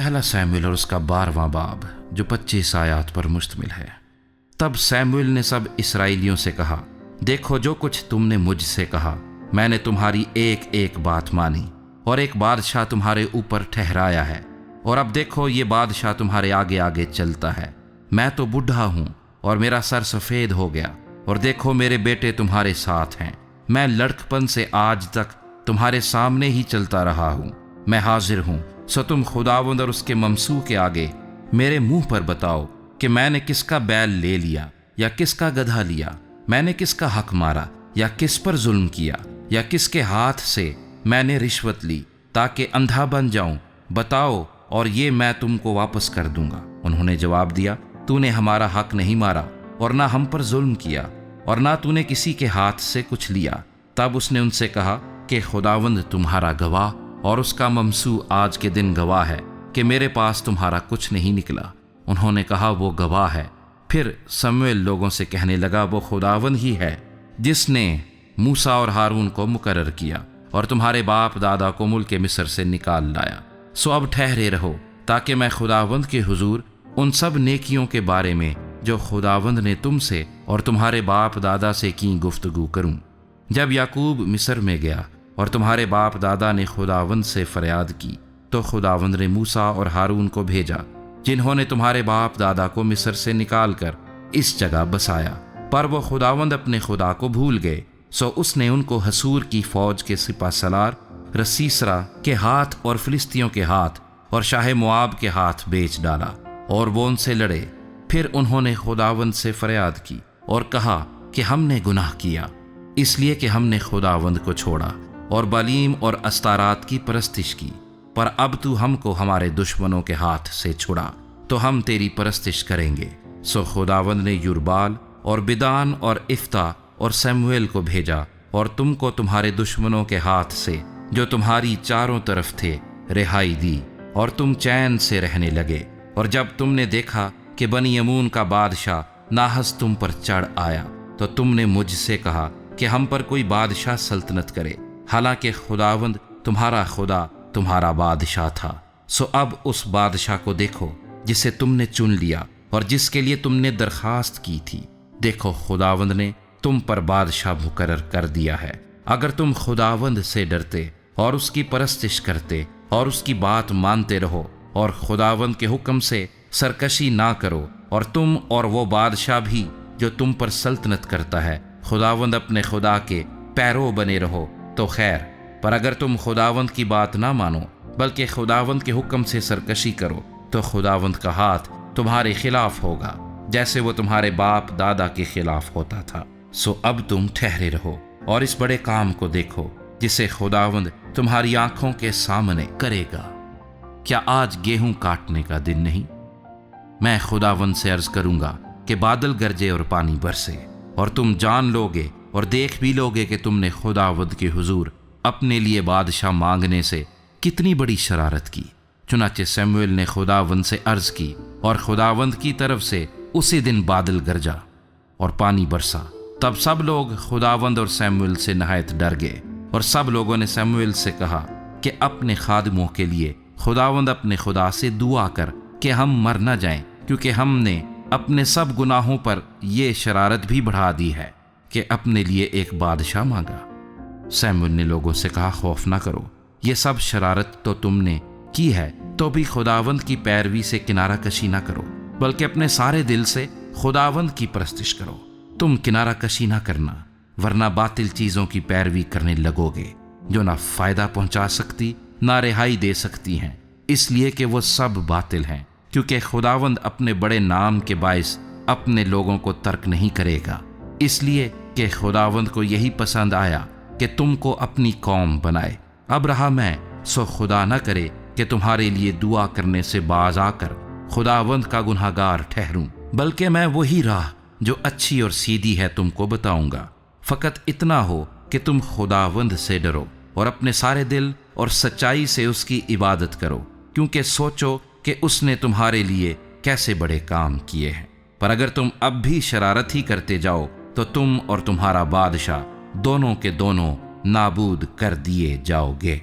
پہلا سیموئیل اور اس کا 12واں باب جو 25 آیات پر مشتمل ہے۔ تب سیموئیل نے سب اسرائیلیوں سے کہا، دیکھو جو کچھ تم نے مجھ سے کہا، میں نے تمہاری ایک ایک بات مانی اور ایک بادشاہ تمہارے اوپر ٹھہرایا ہے، اور اب دیکھو یہ بادشاہ تمہارے آگے آگے چلتا ہے۔ میں تو بوڑھا ہوں اور میرا سر سفید ہو گیا، اور دیکھو میرے بیٹے تمہارے ساتھ ہیں۔ میں لڑکپن سے آج تک تمہارے سامنے ہی چلتا رہا ہوں۔ میں حاضر ہوں، سو تم خداوند اور اس کے ممسوح کے آگے میرے منہ پر بتاؤ کہ میں نے کس کا بیل لے لیا یا کس کا گدھا لیا، میں نے کس کا حق مارا یا کس پر ظلم کیا، یا کس کے ہاتھ سے میں نے رشوت لی تاکہ اندھا بن جاؤں، بتاؤ اور یہ میں تم کو واپس کر دوں گا۔ انہوں نے جواب دیا، تو نے ہمارا حق نہیں مارا اور نہ ہم پر ظلم کیا، اور نہ تو نے کسی کے ہاتھ سے کچھ لیا۔ تب اس نے ان سے کہا کہ خداوند تمہارا گواہ اور اس کا ممسوح آج کے دن گواہ ہے کہ میرے پاس تمہارا کچھ نہیں نکلا۔ انہوں نے کہا، وہ گواہ ہے۔ پھر سموئیل لوگوں سے کہنے لگا، وہ خداوند ہی ہے جس نے موسیٰ اور ہارون کو مقرر کیا اور تمہارے باپ دادا کو ملک مصر سے نکال لایا۔ سو اب ٹھہرے رہو تاکہ میں خداوند کے حضور ان سب نیکیوں کے بارے میں جو خداوند نے تم سے اور تمہارے باپ دادا سے کی گفتگو کروں۔ جب یعقوب مصر میں گیا اور تمہارے باپ دادا نے خداوند سے فریاد کی، تو خداوند نے موسیٰ اور ہارون کو بھیجا، جنہوں نے تمہارے باپ دادا کو مصر سے نکال کر اس جگہ بسایا۔ پر وہ خداوند اپنے خدا کو بھول گئے، سو اس نے ان کو حسور کی فوج کے سپہ سالار رسیسرا کے ہاتھ اور فلسطینیوں کے ہاتھ اور شاہ مواب کے ہاتھ بیچ ڈالا، اور وہ ان سے لڑے۔ پھر انہوں نے خداوند سے فریاد کی اور کہا کہ ہم نے گناہ کیا، اس لیے کہ ہم نے خداوند کو چھوڑا اور بالیم اور استارات کی پرستش کی۔ پر اب تو ہم کو ہمارے دشمنوں کے ہاتھ سے چھڑا تو ہم تیری پرستش کریں گے۔ سو خداوند نے یربال اور بدان اور افتح اور سیموئیل کو بھیجا، اور تم کو تمہارے دشمنوں کے ہاتھ سے جو تمہاری چاروں طرف تھے رہائی دی، اور تم چین سے رہنے لگے۔ اور جب تم نے دیکھا کہ بنی یمون کا بادشاہ ناحس تم پر چڑھ آیا، تو تم نے مجھ سے کہا کہ ہم پر کوئی بادشاہ سلطنت کرے، حالانکہ خداوند تمہارا خدا تمہارا بادشاہ تھا۔ سو اب اس بادشاہ کو دیکھو جسے تم نے چن لیا اور جس کے لیے تم نے درخواست کی تھی۔ دیکھو خداوند نے تم پر بادشاہ مقرر کر دیا ہے۔ اگر تم خداوند سے ڈرتے اور اس کی پرستش کرتے اور اس کی بات مانتے رہو اور خداوند کے حکم سے سرکشی نہ کرو، اور تم اور وہ بادشاہ بھی جو تم پر سلطنت کرتا ہے خداوند اپنے خدا کے پیرو بنے رہو تو خیر۔ پر اگر تم خداوند کی بات نہ مانو بلکہ خداوند کے حکم سے سرکشی کرو، تو خداوند کا ہاتھ تمہارے خلاف ہوگا جیسے وہ تمہارے باپ دادا کے خلاف ہوتا تھا۔ سو اب تم ٹھہرے رہو اور اس بڑے کام کو دیکھو جسے خداوند تمہاری آنکھوں کے سامنے کرے گا۔ کیا آج گیہوں کاٹنے کا دن نہیں؟ میں خداوند سے عرض کروں گا کہ بادل گرجے اور پانی برسے، اور تم جان لوگے اور دیکھ بھی لوگے کہ تم نے خداوند کے حضور اپنے لیے بادشاہ مانگنے سے کتنی بڑی شرارت کی۔ چنانچہ سیموئیل نے خداوند سے عرض کی، اور خداوند کی طرف سے اسی دن بادل گرجا اور پانی برسا۔ تب سب لوگ خداوند اور سیموئیل سے نہایت ڈر گئے، اور سب لوگوں نے سیموئیل سے کہا کہ اپنے خادموں کے لیے خداوند اپنے خدا سے دعا کر کہ ہم مر نہ جائیں، کیونکہ ہم نے اپنے سب گناہوں پر یہ شرارت بھی بڑھا دی ہے کہ اپنے لیے ایک بادشاہ مانگا۔ سیموئیل نے لوگوں سے کہا، خوف نہ کرو، یہ سب شرارت تو تم نے کی ہے، تو بھی خداوند کی پیروی سے کنارہ کشی نہ کرو، بلکہ اپنے سارے دل سے خداوند کی پرستش کرو۔ تم کنارہ کشی نہ کرنا، ورنہ باطل چیزوں کی پیروی کرنے لگو گے جو نہ فائدہ پہنچا سکتی نہ رہائی دے سکتی ہیں، اس لیے کہ وہ سب باطل ہیں۔ کیونکہ خداوند اپنے بڑے نام کے باعث اپنے لوگوں کو ترک نہیں کرے گا، اس لیے کہ خداوند کو یہی پسند آیا کہ تم کو اپنی قوم بنائے۔ اب رہا میں، سو خدا نہ کرے کہ تمہارے لیے دعا کرنے سے باز آ کر خداوند کا گناہ گار ٹھہروں، بلکہ میں وہی راہ جو اچھی اور سیدھی ہے تم کو بتاؤں گا۔ فقط اتنا ہو کہ تم خداوند سے ڈرو اور اپنے سارے دل اور سچائی سے اس کی عبادت کرو، کیونکہ سوچو کہ اس نے تمہارے لیے کیسے بڑے کام کیے ہیں۔ پر اگر تم اب بھی شرارت ہی کرتے جاؤ تو تم اور تمہارا بادشاہ دونوں کے دونوں نابود کر دیے جاؤ گے۔